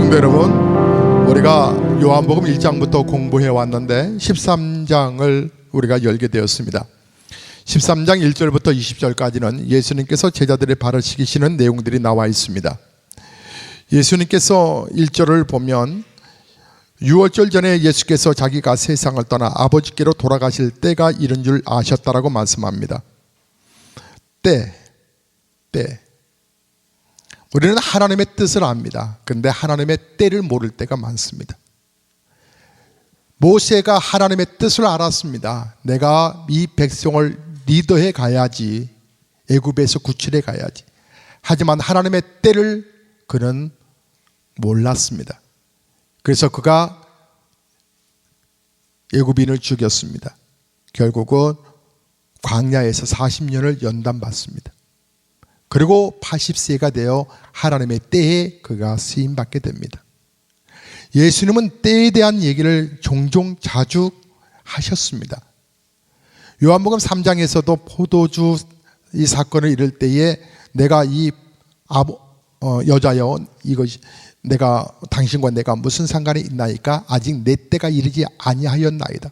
성도 여러분, 우리가 요한복음 1장부터 공부해 왔는데 13장을 우리가 열게 되었습니다. 13장 1절부터 20절까지는 예수님께서 제자들의 발을 씻기시는 내용들이 나와 있습니다. 예수님께서 1절을 보면 유월절 전에 예수께서 자기가 세상을 떠나 아버지께로 돌아가실 때가 이른 줄 아셨다라고 말씀합니다. 때. 우리는 하나님의 뜻을 압니다. 그런데 하나님의 때를 모를 때가 많습니다. 모세가 하나님의 뜻을 알았습니다. 내가 이 백성을 리더해 가야지, 애굽에서 구출해 가야지. 하지만 하나님의 때를 그는 몰랐습니다. 그래서 그가 애굽인을 죽였습니다. 결국은 광야에서 40년을 연단받습니다. 그리고 80세가 되어 하나님의 때에 그가 쓰임받게 됩니다. 예수님은 때에 대한 얘기를 종종 자주 하셨습니다. 요한복음 3장에서도 포도주 이 사건을 이룰 때에 내가 이 여자여, 이것이 내가 당신과 내가 무슨 상관이 있나이까? 아직 내 때가 이르지 아니하였나이다.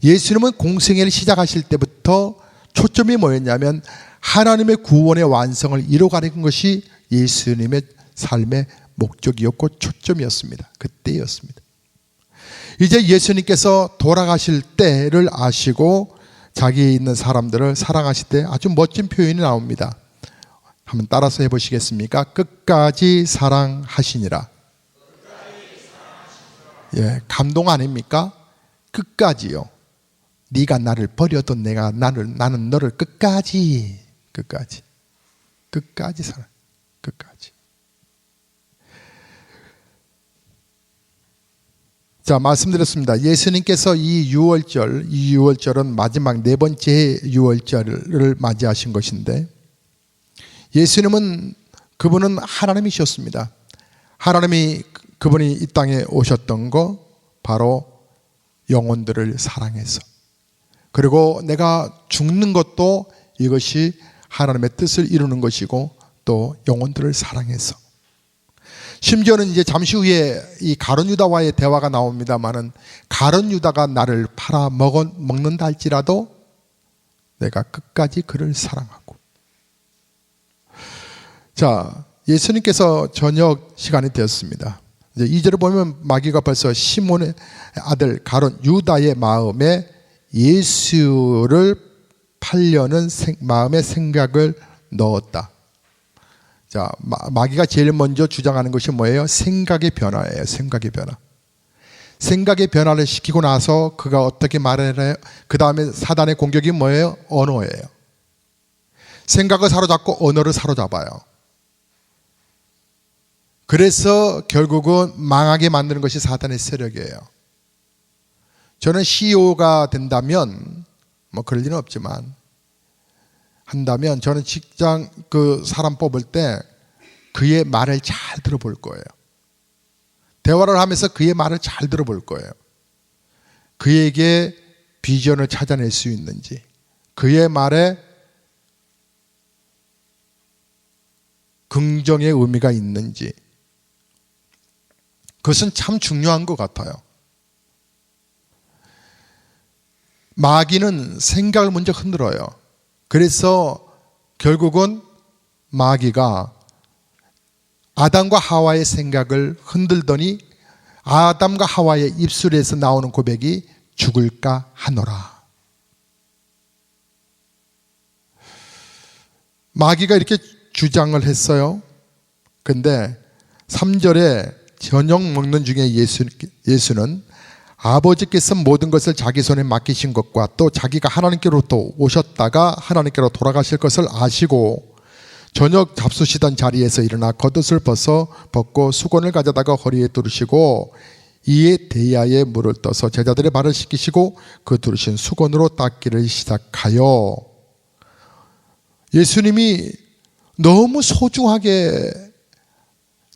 예수님은 공생애를 시작하실 때부터 초점이 뭐였냐면 하나님의 구원의 완성을 이뤄가는 것이 예수님의 삶의 목적이었고 초점이었습니다. 그때였습니다. 이제 예수님께서 돌아가실 때를 아시고 자기에 있는 사람들을 사랑하실 때 아주 멋진 표현이 나옵니다. 한번 따라서 해보시겠습니까? 끝까지 사랑하시니라. 예, 감동 아닙니까? 끝까지요. 네가 나를 버려도 나는 너를 끝까지 사랑. 끝까지. 자, 말씀드렸습니다. 예수님께서 이 유월절은 마지막 네 번째 유월절을 맞이하신 것인데, 예수님은 그분은 하나님이셨습니다. 하나님이 그분이 이 땅에 오셨던 거 바로 영혼들을 사랑해서, 그리고 내가 죽는 것도 이것이 하나님의 뜻을 이루는 것이고 또 영혼들을 사랑해서, 심지어는 이제 잠시 후에 이 가룟 유다와의 대화가 나옵니다마는 가룟 유다가 나를 팔아 먹는다 할지라도 내가 끝까지 그를 사랑하고. 자, 예수님께서 저녁 시간이 되었습니다. 이제 2절을 보면 마귀가 벌써 시몬의 아들 가룟 유다의 마음에 예수를 팔려는 마음의 생각을 넣었다. 자, 마귀가 제일 먼저 주장하는 것이 뭐예요? 생각의 변화예요. 생각의 변화. 생각의 변화를 시키고 나서 그가 어떻게 말을 해요? 그 다음에 사단의 공격이 뭐예요? 언어예요. 생각을 사로잡고 언어를 사로잡아요. 그래서 결국은 망하게 만드는 것이 사단의 세력이에요. 저는 CEO가 된다면, 뭐 그럴 일은 없지만, 한다면 저는 직장 그 사람 뽑을 때 그의 말을 잘 들어볼 거예요. 대화를 하면서 그의 말을 잘 들어볼 거예요. 그에게 비전을 찾아낼 수 있는지, 그의 말에 긍정의 의미가 있는지, 그것은 참 중요한 것 같아요. 마귀는 생각을 먼저 흔들어요. 그래서 결국은 마귀가 아담과 하와의 생각을 흔들더니 아담과 하와의 입술에서 나오는 고백이 죽을까 하노라. 마귀가 이렇게 주장을 했어요. 근데 3절에 저녁 먹는 중에 예수는 아버지께서 모든 것을 자기 손에 맡기신 것과 또 자기가 하나님께로부터 오셨다가 하나님께로 돌아가실 것을 아시고 저녁 잡수시던 자리에서 일어나 겉옷을 벗고 수건을 가져다가 허리에 두르시고 이에 대야에 물을 떠서 제자들의 발을 씻기시고 그 두르신 수건으로 닦기를 시작하여, 예수님이 너무 소중하게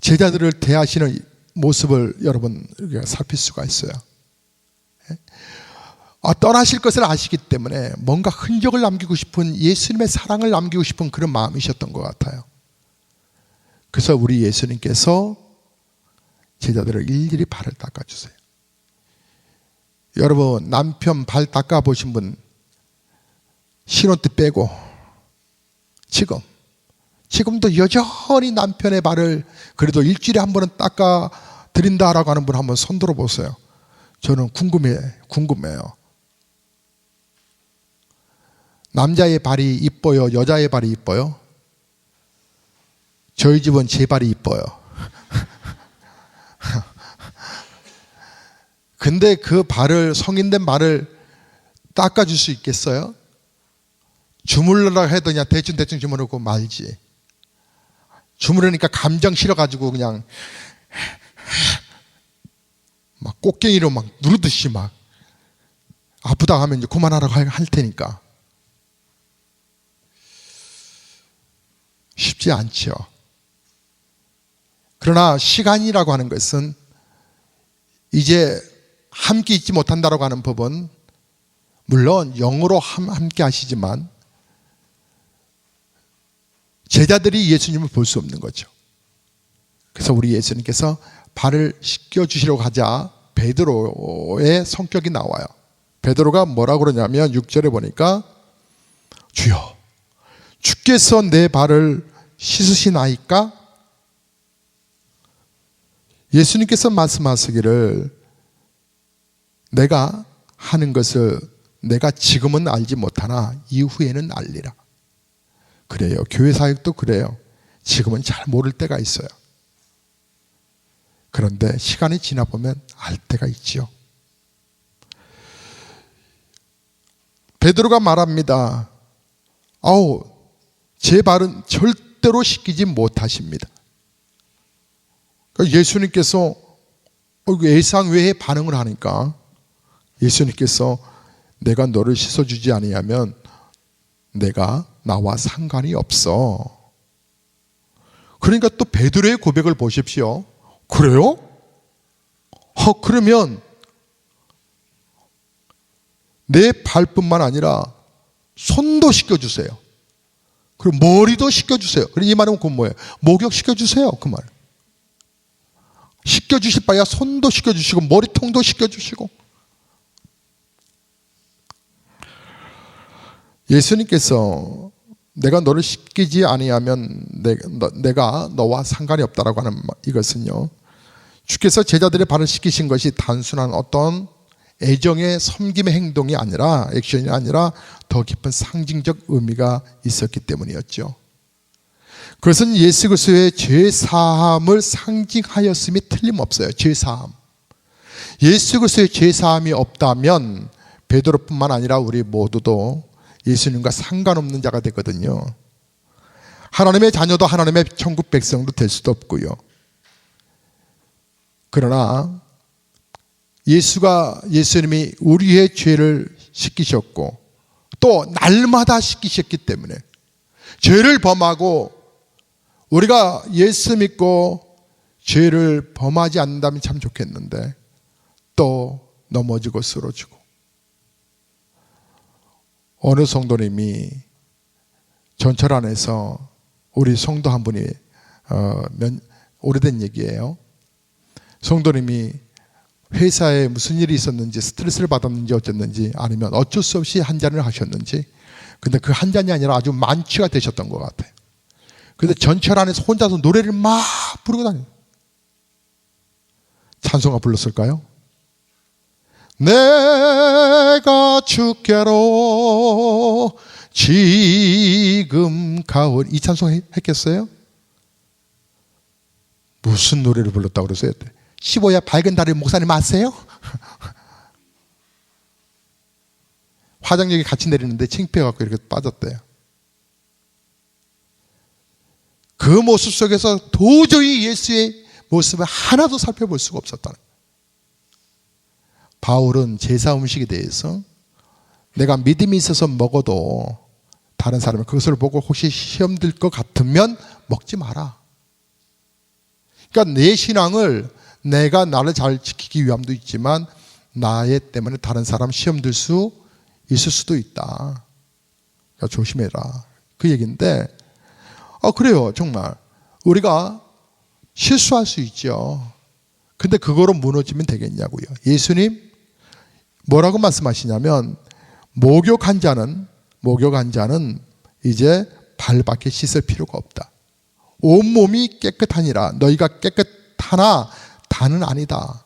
제자들을 대하시는 모습을 여러분 살필 수가 있어요. 떠나실 것을 아시기 때문에 뭔가 흔적을 남기고 싶은, 예수님의 사랑을 남기고 싶은 그런 마음이셨던 것 같아요. 그래서 우리 예수님께서 제자들을 일일이 발을 닦아주세요. 여러분, 남편 발 닦아보신 분 신혼 때 빼고 지금도 여전히 남편의 발을 그래도 일주일에 한 번은 닦아 드린다라고 하는 분 한번 손 들어보세요. 저는 궁금해요. 남자의 발이 이뻐요? 여자의 발이 이뻐요? 저희 집은 제 발이 이뻐요. 근데 그 발을, 성인된 발을 닦아줄 수 있겠어요? 주물러라 해도 그냥 대충 주물르고 말지. 주물르니까 감정 실어가지고 그냥 막 꽃갱이로 막 누르듯이 막 아프다 하면 이제 그만하라고 할 테니까. 쉽지 않죠. 그러나 시간이라고 하는 것은 이제 함께 있지 못한다라고 하는 법은 물론 영으로 함께 하시지만 제자들이 예수님을 볼 수 없는 거죠. 그래서 우리 예수님께서 발을 씻겨주시려고 하자 베드로의 성격이 나와요. 베드로가 뭐라고 그러냐면 6절에 보니까 주여 주께서 내 발을 씻으시나이까? 예수님께서 말씀하시기를 내가 하는 것을 내가 지금은 알지 못하나 이후에는 알리라. 그래요. 교회 사역도 그래요. 지금은 잘 모를 때가 있어요. 그런데 시간이 지나보면 알 때가 있지요. 베드로가 말합니다. 제 발은 절대로 씻기지 못하십니다. 예수님께서 예상외의 반응을 하니까 예수님께서 내가 너를 씻어주지 아니하면 내가 나와 상관이 없어. 그러니까 또 베드로의 고백을 보십시오. 그래요? 그러면 내 발뿐만 아니라 손도 씻겨주세요. 그리고 머리도 씻겨주세요. 그리고 이 말은 그 뭐예요? 목욕시켜주세요. 그 말. 씻겨주실 바야 손도 씻겨주시고 머리통도 씻겨주시고. 예수님께서 내가 너를 씻기지 아니하면 내가 너와 상관이 없다라고 하는 이것은요, 주께서 제자들의 발을 씻기신 것이 단순한 어떤 애정의 섬김의 행동이 아니라, 액션이 아니라 더 깊은 상징적 의미가 있었기 때문이었죠. 그것은 예수 그리스도의 죄사함을 상징하였음이 틀림없어요. 죄사함. 예수 그리스도의 죄사함이 없다면 베드로뿐만 아니라 우리 모두도 예수님과 상관없는 자가 되거든요. 하나님의 자녀도 하나님의 천국 백성도 될 수도 없고요. 그러나 예수님이 우리의 죄를 씻기셨고 또 날마다 씻기셨기 때문에 죄를 범하고 우리가 예수 믿고 죄를 범하지 않는다면 참 좋겠는데 또 넘어지고 쓰러지고, 어느 성도님이 전철 안에서 우리 성도 한 분이 오래된 얘기예요. 성도님이 회사에 무슨 일이 있었는지 스트레스를 받았는지 어쨌는지 아니면 어쩔 수 없이 한 잔을 하셨는지, 근데 그 한 잔이 아니라 아주 만취가 되셨던 것 같아요. 근데 전철 안에서 혼자서 노래를 막 부르고 다녀요. 찬송가 불렀을까요? 내가 주께로 지금 가오니, 이 찬송 했겠어요? 무슨 노래를 불렀다고 그러세요? 15야 밝은 달의 목사님 아세요? 화장역에 같이 내리는데 창피해갖고 이렇게 빠졌대요. 그 모습 속에서 도저히 예수의 모습을 하나도 살펴볼 수가 없었다는 거예요. 바울은 제사 음식에 대해서 내가 믿음이 있어서 먹어도 다른 사람이 그것을 보고 혹시 시험 들 것 같으면 먹지 마라. 그러니까 내 신앙을 내가 나를 잘 지키기 위함도 있지만 나의 때문에 다른 사람 시험 들 수 있을 수도 있다. 그러니까 조심해라. 그 얘기인데, 그래요. 정말 우리가 실수할 수 있죠. 근데 그거로 무너지면 되겠냐고요. 예수님 뭐라고 말씀하시냐면 목욕한 자는 이제 발밖에 씻을 필요가 없다. 온몸이 깨끗하니라. 너희가 깨끗하나 다는 아니다.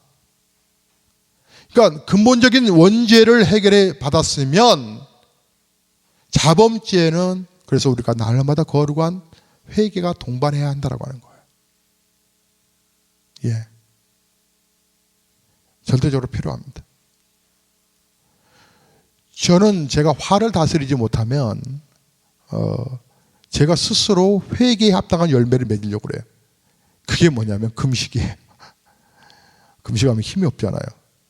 그러니까 근본적인 원죄를 해결해 받았으면 자범죄는 그래서 우리가 날마다 거룩한 회개가 동반해야 한다라고 하는 거예요. 예. 절대적으로 필요합니다. 저는 제가 화를 다스리지 못하면 제가 스스로 회개에 합당한 열매를 맺으려고 그래요. 그게 뭐냐면 금식이에요. 금식하면 힘이 없잖아요.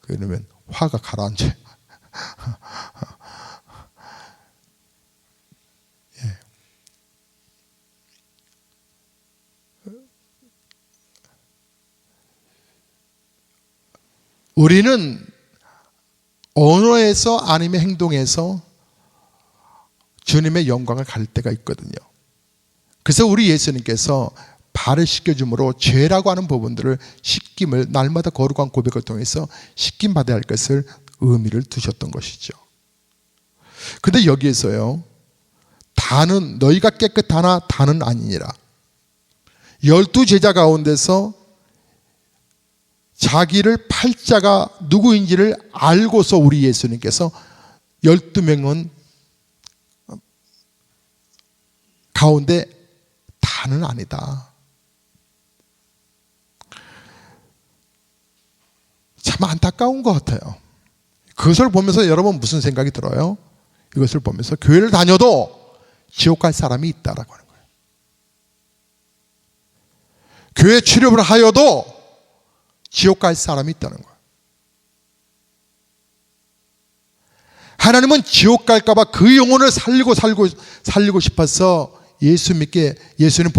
그러면 화가 가라앉아요. 예. 우리는 언어에서 아니면 행동에서 주님의 영광을 갈 때가 있거든요. 그래서 우리 예수님께서 발을 씻겨줌으로 죄라고 하는 부분들을 씻김을 날마다 거룩한 고백을 통해서 씻김 받아야 할 것을 의미를 두셨던 것이죠. 근데 여기에서요, 다는 너희가 깨끗하나 다는 아니니라. 12제자 가운데서 자기를 팔자가 누구인지를 알고서 우리 예수님께서 12명은 가운데 다는 아니다. 참 안타까운 것 같아요. 그것을 보면서 여러분 무슨 생각이 들어요? 이것을 보면서 교회를 다녀도 지옥 갈 사람이 있다라고 하는 거예요. 교회 출입을 하여도 지옥 갈 사람이 있다는 거예요. 하나님은 지옥 갈까 봐 그 영혼을 살리고 싶어서 예수 믿게 예수님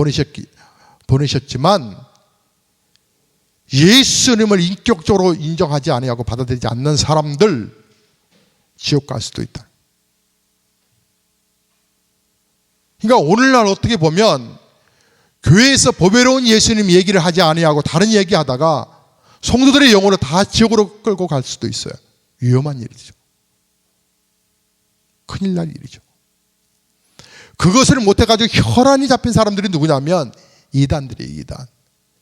보내셨지만 예수님을 인격적으로 인정하지 아니하고 받아들이지 않는 사람들 지옥 갈 수도 있다. 그러니까 오늘날 어떻게 보면 교회에서 보배로운 예수님 얘기를 하지 아니하고 다른 얘기하다가 성도들의 영혼을 다 지옥으로 끌고 갈 수도 있어요. 위험한 일이죠. 큰일 날 일이죠. 그것을 못해가지고 혈안이 잡힌 사람들이 누구냐면 이단들이에요. 이단.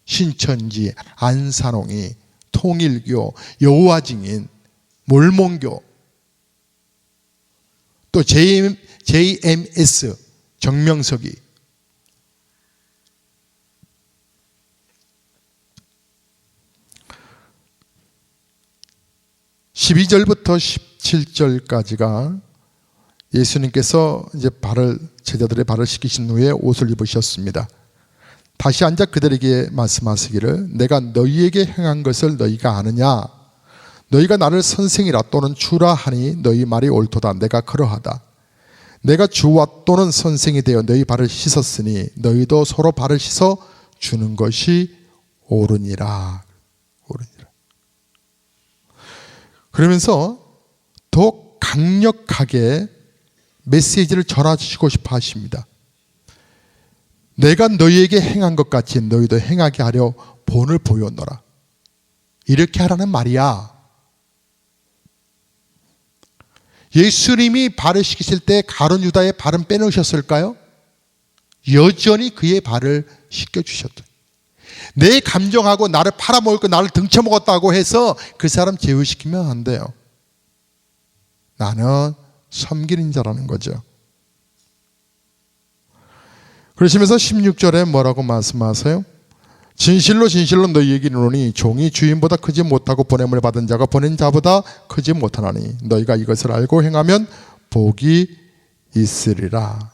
신천지, 안산홍이, 통일교, 여호와증인, 몰몬교, 또 JMS, 정명석이. (12절부터 17절까지가) 예수님께서 이제 제자들의 발을 씻기신 후에 옷을 입으셨습니다. 다시 앉아 그들에게 말씀하시기를 내가 너희에게 행한 것을 너희가 아느냐? 너희가 나를 선생이라 또는 주라 하니 너희 말이 옳도다. 내가 그러하다. 내가 주와 또는 선생이 되어 너희 발을 씻었으니 너희도 서로 발을 씻어 주는 것이 옳으니라. 그러면서 더 강력하게 메시지를 전하시고 싶어 하십니다. 내가 너희에게 행한 것 같이 너희도 행하게 하려 본을 보였노라. 이렇게 하라는 말이야. 예수님이 발을 씻기실 때 가룟 유다의 발은 빼놓으셨을까요? 여전히 그의 발을 씻겨주셨다. 내 감정하고 나를 팔아먹을 나를 등쳐먹었다고 해서 그 사람 제외시키면 안 돼요. 나는 섬기는 자라는 거죠. 그러시면서 16절에 뭐라고 말씀하세요? 진실로 진실로 너희에게 이르노니 종이 주인보다 크지 못하고 보냄을 받은 자가 보낸 자보다 크지 못하나니 너희가 이것을 알고 행하면 복이 있으리라.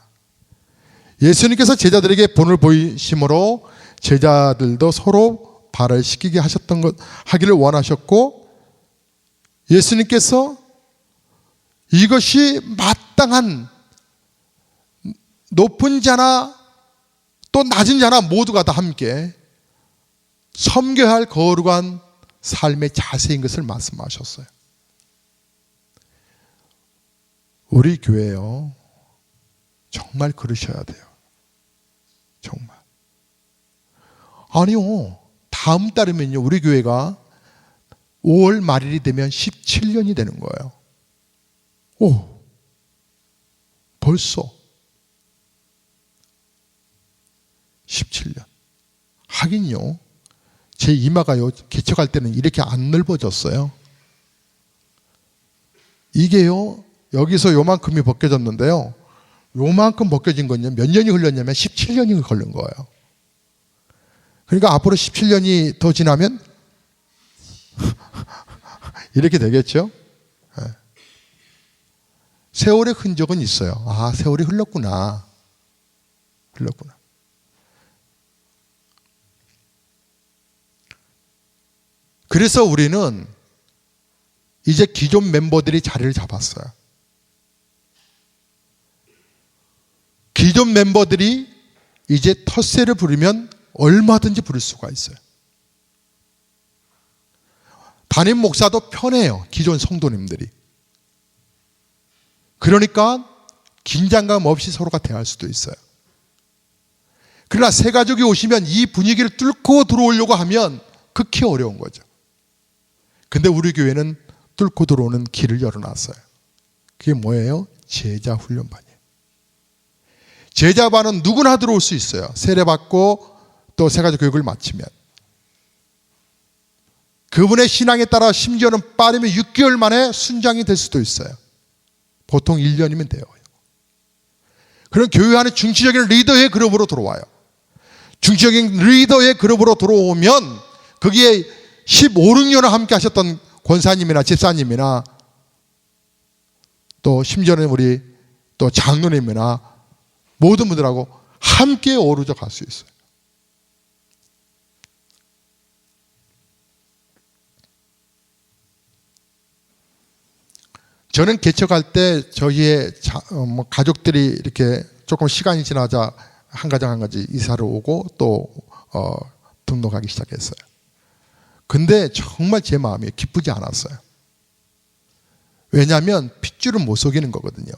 예수님께서 제자들에게 본을 보이심으로 제자들도 서로 발을 씻기게 하기를 원하셨고, 예수님께서 이것이 마땅한 높은 자나 또 낮은 자나 모두가 다 함께 섬겨야 할 거룩한 삶의 자세인 것을 말씀하셨어요. 우리 교회요, 정말 그러셔야 돼요. 정말. 아니요, 다 다음 달이면요, 우리 교회가 5월 말일이 되면 17년이 되는 거예요. 오, 벌써 17년. 하긴요, 제 이마가요, 개척할 때는 이렇게 안 넓어졌어요. 이게요, 여기서 요만큼이 벗겨졌는데요, 요만큼 벗겨진 건요, 몇 년이 흘렀냐면 17년이 걸린 거예요. 그러니까 앞으로 17년이 더 지나면 이렇게 되겠죠. 세월의 흔적은 있어요. 아, 세월이 흘렀구나. 그래서 우리는 이제 기존 멤버들이 자리를 잡았어요. 기존 멤버들이 이제 텃세를 부리면 얼마든지 부릴 수가 있어요. 담임 목사도 편해요, 기존 성도님들이. 그러니까 긴장감 없이 서로가 대할 수도 있어요. 그러나 새 가족이 오시면 이 분위기를 뚫고 들어오려고 하면 극히 어려운 거죠. 근데 우리 교회는 뚫고 들어오는 길을 열어놨어요. 그게 뭐예요? 제자 훈련반이에요. 제자반은 누구나 들어올 수 있어요. 세례받고 또 새가족 교육을 마치면. 그분의 신앙에 따라 심지어는 빠르면 6개월 만에 순장이 될 수도 있어요. 보통 1년이면 돼요. 그런 교회 안에 중추적인 리더의 그룹으로 들어와요. 중추적인 리더의 그룹으로 들어오면 거기에 15, 16년을 함께 하셨던 권사님이나 집사님이나 또 심지어는 우리 또 장로님이나 모든 분들하고 함께 어우러져 갈 수 있어요. 저는 개척할 때 저희의 가족들이 이렇게 조금 시간이 지나자 한 가정 한 가지 이사를 오고 또 등록하기 시작했어요. 근데 정말 제 마음이 기쁘지 않았어요. 왜냐하면 핏줄을 못 속이는 거거든요.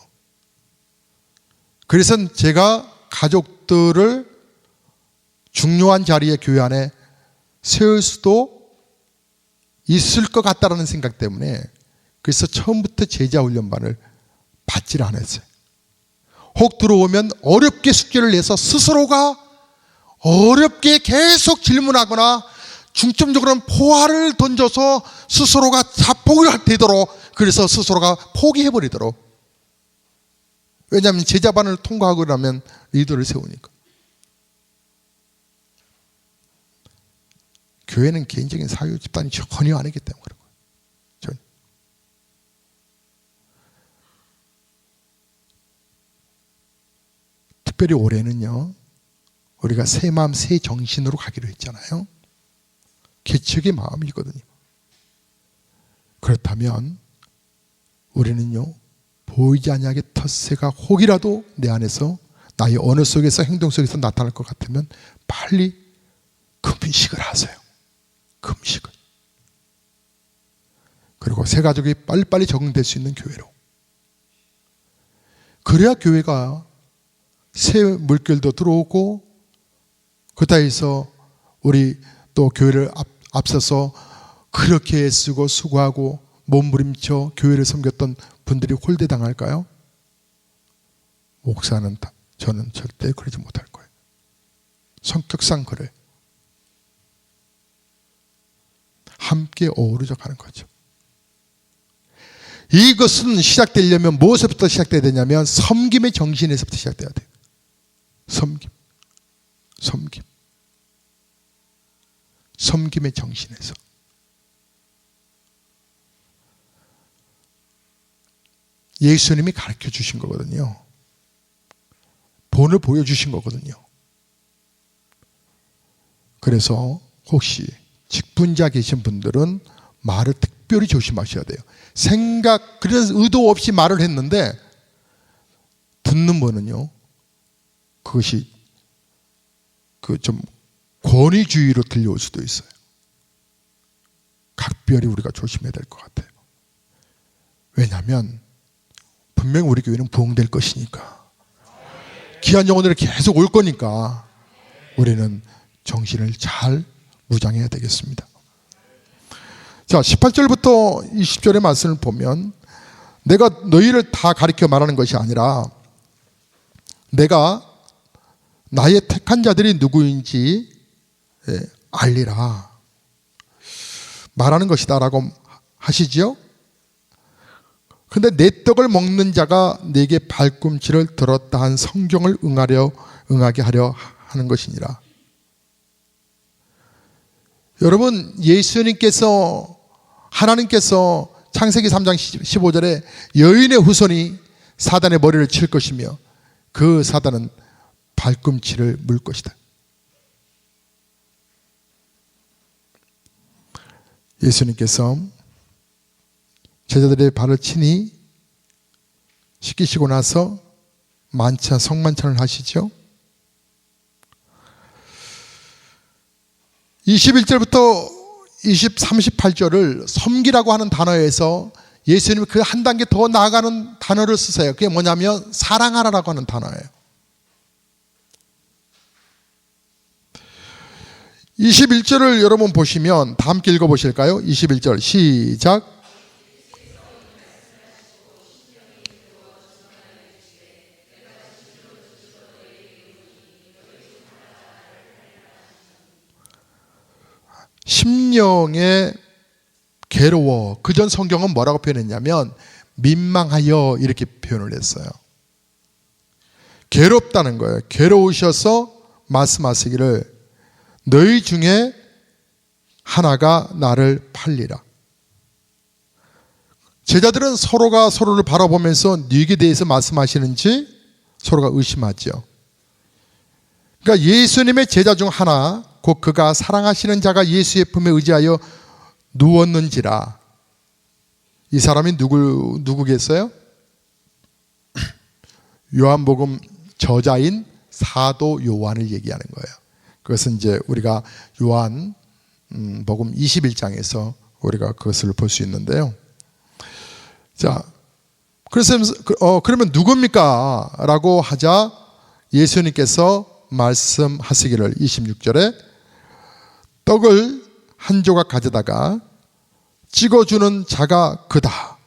그래서 제가 가족들을 중요한 자리에 교회 안에 세울 수도 있을 것 같다는 생각 때문에 그래서 처음부터 제자훈련반을 받지를 않았어요. 혹 들어오면 어렵게 숙제를 내서 스스로가 어렵게 계속 질문하거나 중점적으로는 포화를 던져서 스스로가 자폭을 되도록, 그래서 스스로가 포기해버리도록. 왜냐하면 제자반을 통과하고 나면 리더를 세우니까. 교회는 개인적인 사유 집단이 전혀 아니기 때문에 그런 거예요. 전혀. 특별히 올해는요, 우리가 새 마음 새 정신으로 가기로 했잖아요. 개척의 마음이거든요. 그렇다면 우리는요, 보이지 아니하게 텃세가 혹이라도 내 안에서 나의 언어 속에서 행동 속에서 나타날 것 같으면 빨리 금식을 하세요. 금식을. 그리고 새 가족이 빨리빨리 적응될 수 있는 교회로. 그래야 교회가 새 물결도 들어오고 그다 해서 우리 또 교회를 앞서서 그렇게 애쓰고 수고하고 몸부림쳐 교회를 섬겼던 분들이 홀대당할까요? 목사는 저는 절대 그러지 못할 거예요. 성격상 그래요. 함께 어우러져 가는 거죠. 이것은 시작되려면 무엇부터 시작돼야 되냐면 섬김의 정신에서부터 시작돼야 돼요. 섬김의 정신에서. 예수님이 가르쳐 주신 거거든요. 본을 보여주신 거거든요. 그래서 혹시 직분자 계신 분들은 말을 특별히 조심하셔야 돼요. 그런 의도 없이 말을 했는데 듣는 분은요, 그것이 좀 권위주의로 들려올 수도 있어요. 각별히 우리가 조심해야 될 것 같아요. 왜냐하면 분명히 우리 교회는 부흥될 것이니까, 귀한 영혼들이 계속 올 거니까 우리는 정신을 잘 무장해야 되겠습니다. 자, 18절부터 20절의 말씀을 보면 내가 너희를 다 가리켜 말하는 것이 아니라 내가 나의 택한 자들이 누구인지 알리라 말하는 것이다 라고 하시지요. 근데 내 떡을 먹는 자가 내게 발꿈치를 들었다 한 성경을 응하게 하려 하는 것이니라. 여러분, 예수님께서 하나님께서 창세기 3장 15절에 여인의 후손이 사단의 머리를 칠 것이며 그 사단은 발꿈치를 물 것이다. 예수님께서 제자들의 발을 치니 씻기시고 나서 성만찬을 하시죠. 21절부터 38절을 섬기라고 하는 단어에서 예수님이 그 한 단계 더 나아가는 단어를 쓰세요. 그게 뭐냐면 사랑하라라고 하는 단어예요. 21절을 여러분 보시면 다 함께 읽어보실까요? 21절 시작. 심령에 괴로워. 그전 성경은 뭐라고 표현했냐면 민망하여 이렇게 표현을 했어요. 괴롭다는 거예요. 괴로우셔서 말씀하시기를 너희 중에 하나가 나를 팔리라. 제자들은 서로가 서로를 바라보면서 누구에 대해서 말씀하시는지 서로가 의심하죠. 그러니까 예수님의 제자 중 하나 곧 그가 사랑하시는 자가 예수의 품에 의지하여 누웠는지라. 이 사람이 누구겠어요? 요한복음 저자인 사도 요한을 얘기하는 거예요. 그것은 이제 우리가 요한 복음 21장에서 우리가 그것을 볼 수 있는데요. 자, 그래서 그러면 누굽니까? 라고 하자 예수님께서 말씀하시기를 26절에 떡을 한 조각 가져다가 찍어주는 자가 그다.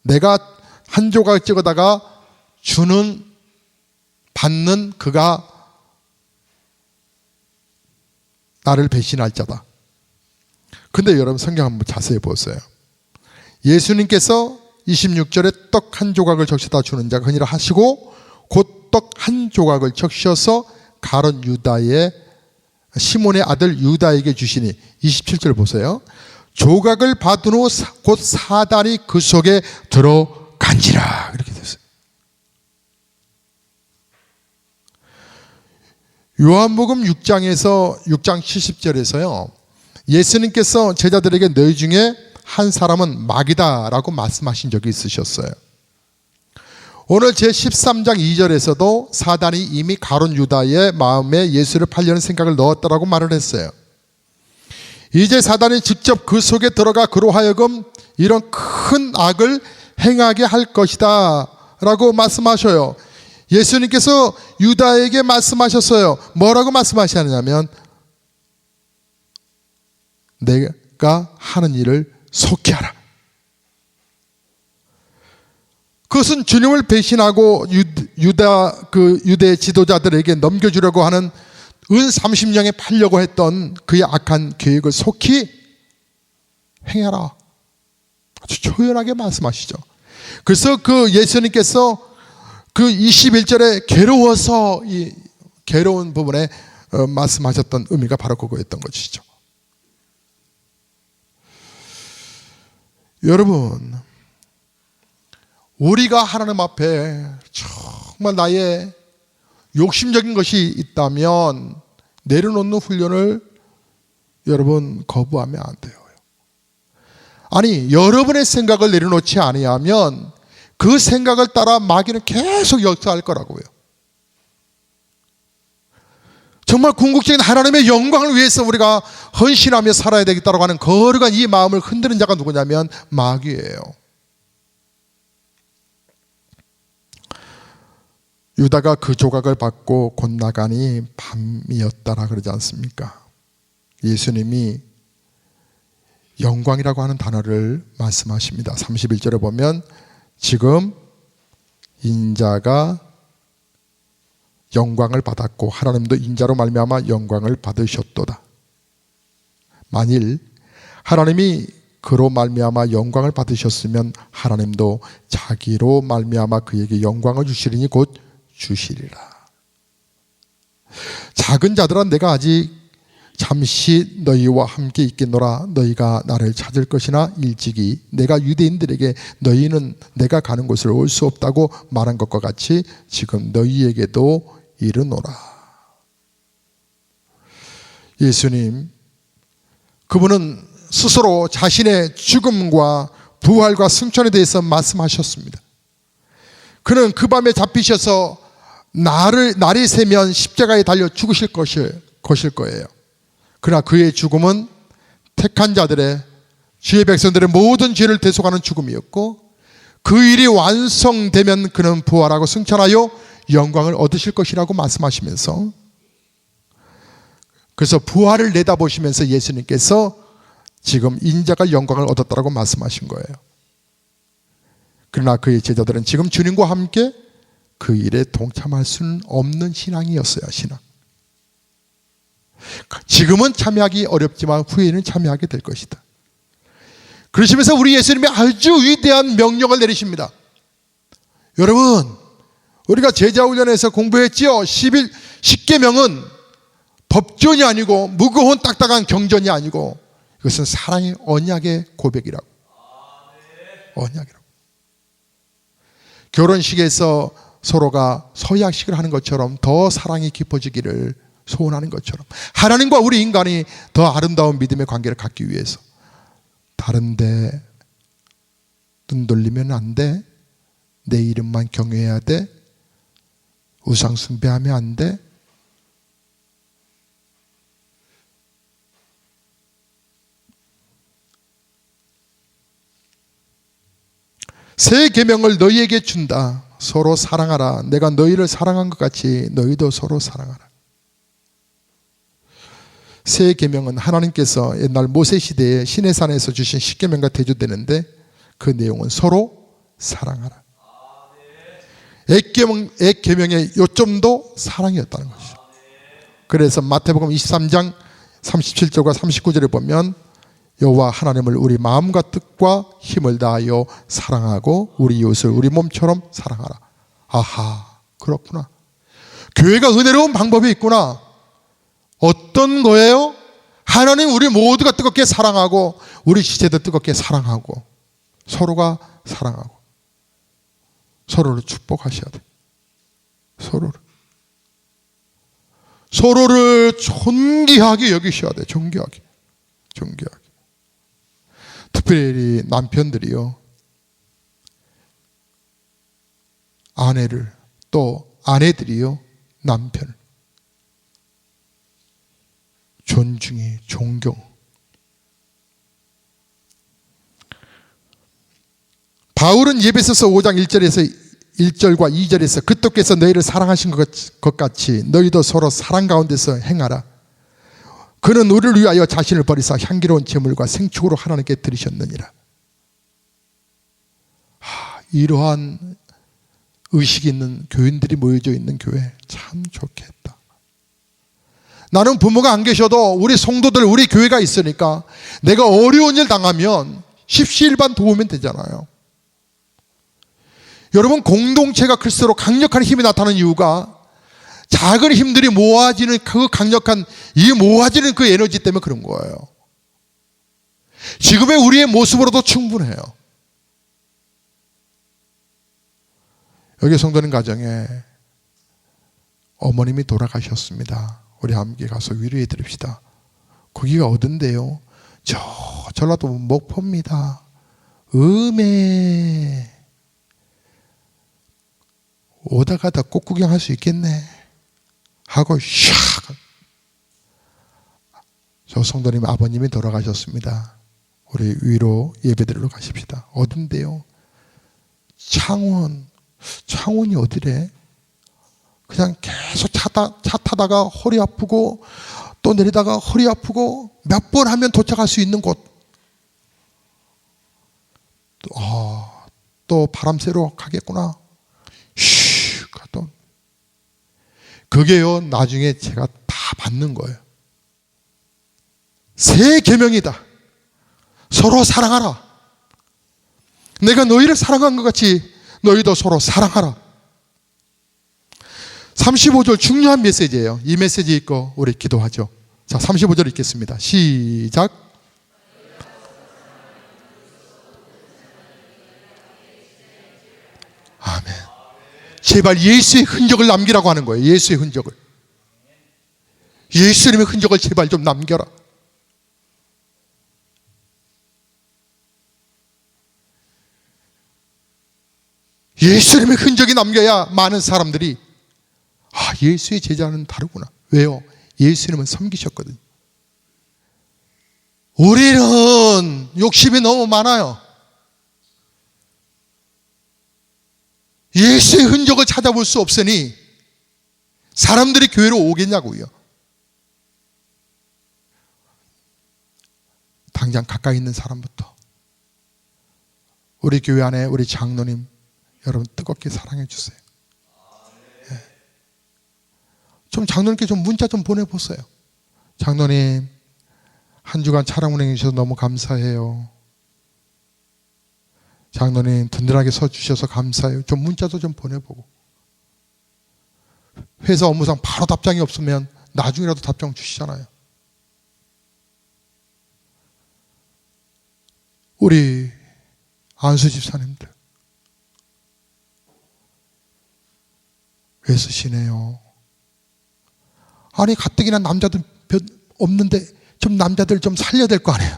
내가 한 조각 찍어다가 받는 그가 나를 배신할 자다. 근데 여러분 성경 한번 자세히 보세요. 예수님께서 26절에 떡 한 조각을 적셔다 주는 자가 그니라 하시고 곧 떡 한 조각을 적셔서 가룟 유다의 시몬의 아들 유다에게 주시니 27절 보세요. 조각을 받은 후 곧 사단이 그 속에 들어간지라. 이렇게 됐어요. 요한복음 6장 70절에서요. 예수님께서 제자들에게 너희 중에 한 사람은 마귀다라고 말씀하신 적이 있으셨어요. 오늘 제13장 2절에서도 사단이 이미 가룟 유다의 마음에 예수를 팔려는 생각을 넣었다라고 말을 했어요. 이제 사단이 직접 그 속에 들어가 그로 하여금 이런 큰 악을 행하게 할 것이다 라고 말씀하셔요. 예수님께서 유다에게 말씀하셨어요. 뭐라고 말씀하시냐면 내가 하는 일을 속히 하라. 그것은 주님을 배신하고 유대 지도자들에게 넘겨주려고 하는 은 30년에 팔려고 했던 그의 악한 계획을 속히 행해라. 아주 초연하게 말씀하시죠. 그래서 그 예수님께서 그 21절에 괴로워서 이 괴로운 부분에 말씀하셨던 의미가 바로 그거였던 것이죠. 여러분, 우리가 하나님 앞에 정말 나의 욕심적인 것이 있다면 내려놓는 훈련을 여러분 거부하면 안 돼요. 아니, 여러분의 생각을 내려놓지 아니하면 그 생각을 따라 마귀는 계속 역사할 거라고요. 정말 궁극적인 하나님의 영광을 위해서 우리가 헌신하며 살아야 되겠다고 하는 거룩한 이 마음을 흔드는 자가 누구냐면 마귀예요. 유다가 그 조각을 받고 곧 나가니 밤이었다라 그러지 않습니까? 예수님이 영광이라고 하는 단어를 말씀하십니다. 31절에 보면 지금 인자가 영광을 받았고 하나님도 인자로 말미암아 영광을 받으셨도다. 만일 하나님이 그로 말미암아 영광을 받으셨으면 하나님도 자기로 말미암아 그에게 영광을 주시리니 곧 주시리라. 작은 자들아 내가 아직 잠시 너희와 함께 있겠노라. 너희가 나를 찾을 것이나 일찍이 내가 유대인들에게 너희는 내가 가는 곳을 올 수 없다고 말한 것과 같이 지금 너희에게도 이르노라. 예수님, 그분은 스스로 자신의 죽음과 부활과 승천에 대해서 말씀하셨습니다. 그는 그 밤에 잡히셔서 날이 새면 십자가에 달려 죽으실 것일 거예요. 그러나 그의 죽음은 택한 자들의, 주의 백성들의 모든 죄를 대속하는 죽음이었고, 그 일이 완성되면 그는 부활하고 승천하여 영광을 얻으실 것이라고 말씀하시면서, 그래서 부활을 내다보시면서 예수님께서 지금 인자가 영광을 얻었다고 말씀하신 거예요. 그러나 그의 제자들은 지금 주님과 함께 그 일에 동참할 수는 없는 신앙이었어요. 신앙. 지금은 참여하기 어렵지만 후에는 참여하게 될 것이다. 그러시면서 우리 예수님이 아주 위대한 명령을 내리십니다. 여러분, 우리가 제자훈련에서 공부했지요. 10계명은 법전이 아니고 무거운 딱딱한 경전이 아니고 이것은 사랑의 언약의 고백이라고. 언약이라고. 결혼식에서 서로가 서약식을 하는 것처럼 더 사랑이 깊어지기를 소원하는 것처럼 하나님과 우리 인간이 더 아름다운 믿음의 관계를 갖기 위해서 다른데 눈 돌리면 안 돼. 내 이름만 경외해야 돼. 우상 숭배하면 안 돼. 새 계명을 너희에게 준다. 서로 사랑하라. 내가 너희를 사랑한 것 같이 너희도 서로 사랑하라. 새 계명은 하나님께서 옛날 모세 시대에 시내산에서 주신 십계명과 대조되는데 그 내용은 서로 사랑하라. 액계명의 요점도 사랑이었다는 것이죠. 그래서 마태복음 23장 37절과 39절에 보면 여호와 하나님을 우리 마음과 뜻과 힘을 다하여 사랑하고 우리 이웃을 우리 몸처럼 사랑하라. 아하, 그렇구나. 교회가 은혜로운 방법이 있구나. 어떤 거예요? 하나님 우리 모두가 뜨겁게 사랑하고 우리 지체도 뜨겁게 사랑하고 서로가 사랑하고 서로를 축복하셔야 돼. 서로를 존귀하게 여기셔야 돼. 존귀하게. 특별히 남편들이요, 아내를, 또 아내들이요 남편을 존중해, 존경. 바울은 예배소서 5장 1절과 2절에서 그토께서 너희를 사랑하신 것 같이 너희도 서로 사랑 가운데서 행하라. 그는 우리를 위하여 자신을 버리사 향기로운 제물과 생축으로 하나님께 드리셨느니라. 이러한 의식이 있는 교인들이 모여져 있는 교회 참 좋겠다. 나는 부모가 안 계셔도 우리 성도들, 우리 교회가 있으니까 내가 어려운 일 당하면 십시일반 도우면 되잖아요. 여러분, 공동체가 클수록 강력한 힘이 나타나는 이유가 작은 힘들이 모아지는 그 강력한 이 모아지는 그 에너지 때문에 그런 거예요. 지금의 우리의 모습으로도 충분해요. 여기 성도님 가정에 어머님이 돌아가셨습니다. 우리 함께 가서 위로해 드립시다. 거기가 어딘데요? 저 전라도 목포입니다. 음에 오다 가다 꽃 구경할 수 있겠네 하고 샥, 저 성도님 아버님이 돌아가셨습니다. 우리 위로 예배드리러 가십시다. 어딘데요? 창원이 어디래? 그냥 계속 차 타다가 허리 아프고 또 내리다가 허리 아프고 몇 번 하면 도착할 수 있는 곳. 또 바람 쐬러 가겠구나. 또 그게요, 나중에 제가 다 받는 거예요. 새 계명이다. 서로 사랑하라. 내가 너희를 사랑한 것 같이 너희도 서로 사랑하라. 35절 중요한 메시지예요. 이 메시지 읽고 우리 기도하죠. 자, 35절 읽겠습니다. 시작. 아멘. 제발 예수의 흔적을 남기라고 하는 거예요. 예수의 흔적을. 예수님의 흔적을 제발 좀 남겨라. 예수님의 흔적이 남겨야 많은 사람들이 예수의 제자는 다르구나. 왜요? 예수님은 섬기셨거든요. 우리는 욕심이 너무 많아요. 예수의 흔적을 찾아볼 수 없으니 사람들이 교회로 오겠냐고요. 당장 가까이 있는 사람부터 우리 교회 안에 우리 장로님 여러분 뜨겁게 사랑해 주세요. 좀 장로님께 좀 문자 좀 보내보세요. 장로님, 한 주간 차량 운행해 주셔서 너무 감사해요. 장로님, 든든하게 서주셔서 감사해요. 좀 문자도 좀 보내보고. 회사 업무상 바로 답장이 없으면 나중이라도 답장 주시잖아요. 우리 안수 집사님들 애쓰시네요. 아니 가뜩이나 남자들 없는데 좀 남자들 좀 살려야 될 거 아니에요.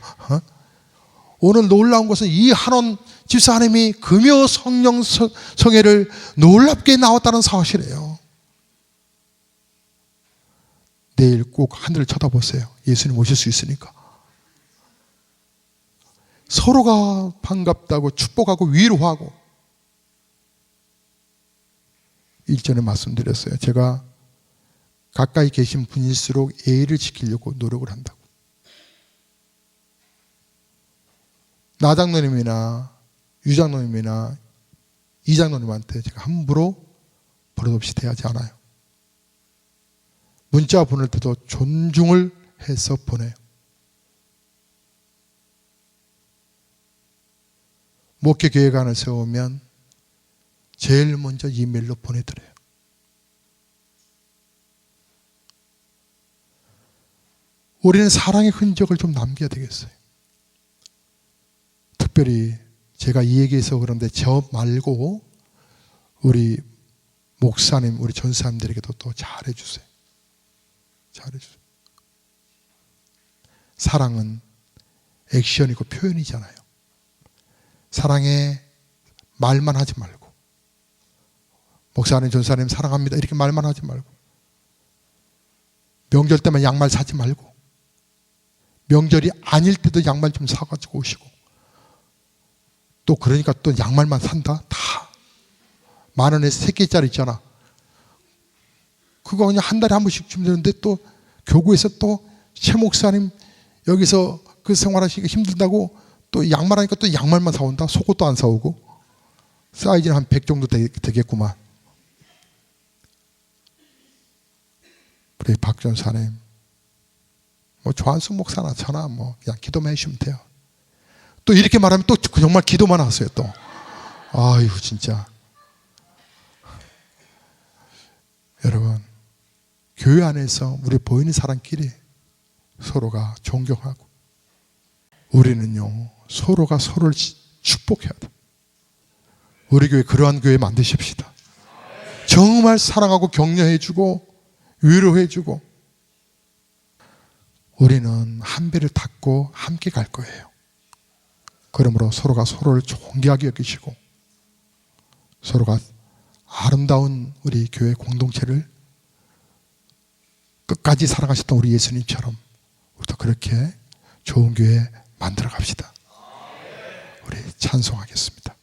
오늘 놀라운 것은 이 한원 집사님이 금요 성령 성회를 놀랍게 나왔다는 사실이에요. 내일 꼭 하늘을 쳐다보세요. 예수님 오실 수 있으니까. 서로가 반갑다고 축복하고 위로하고. 일전에 말씀드렸어요. 제가 가까이 계신 분일수록 예의를 지키려고 노력을 한다고. 나 장로님이나 유 장로님이나 이 장로님한테 제가 함부로 버릇없이 대하지 않아요. 문자 보낼 때도 존중을 해서 보내요. 목회 계획안을 세우면 제일 먼저 이메일로 보내드려요. 우리는 사랑의 흔적을 좀 남겨야 되겠어요. 특별히 제가 이 얘기해서 그런데 저 말고 우리 목사님, 우리 전사님들에게도 또 잘해주세요. 잘해주세요. 사랑은 액션이고 표현이잖아요. 사랑에 말만 하지 말고, 목사님, 전사님 사랑합니다 이렇게 말만 하지 말고, 명절 때만 양말 사지 말고, 명절이 아닐 때도 양말 좀 사가지고 오시고, 또 그러니까 또 양말만 산다? 다 10,000원에 3개짜리 있잖아. 그거 그냥 한 달에 한 번씩 주면 되는데, 또 교구에서 또 최 목사님 여기서 그 생활하시기 힘들다고 또 양말하니까 또 양말만 사온다? 속옷도 안 사오고. 사이즈는 한 100 정도 되겠구만. 우리 박 전사님, 뭐 조한숙 목사나 저나 뭐 그냥 기도만 해주시면 돼요. 또 이렇게 말하면 또 정말 기도만 하세요 또. 아유 진짜. 여러분, 교회 안에서 우리 보이는 사람끼리 서로가 존경하고, 우리는요 서로가 서로를 축복해야 돼. 우리 교회 그러한 교회 만드십시다. 정말 사랑하고 격려해주고 위로해주고. 우리는 한 배를 탔고 함께 갈 거예요. 그러므로 서로가 서로를 존귀하게 여기시고, 서로가 아름다운 우리 교회 공동체를 끝까지 사랑하셨던 우리 예수님처럼 우리도 그렇게 좋은 교회 만들어 갑시다. 우리 찬송하겠습니다.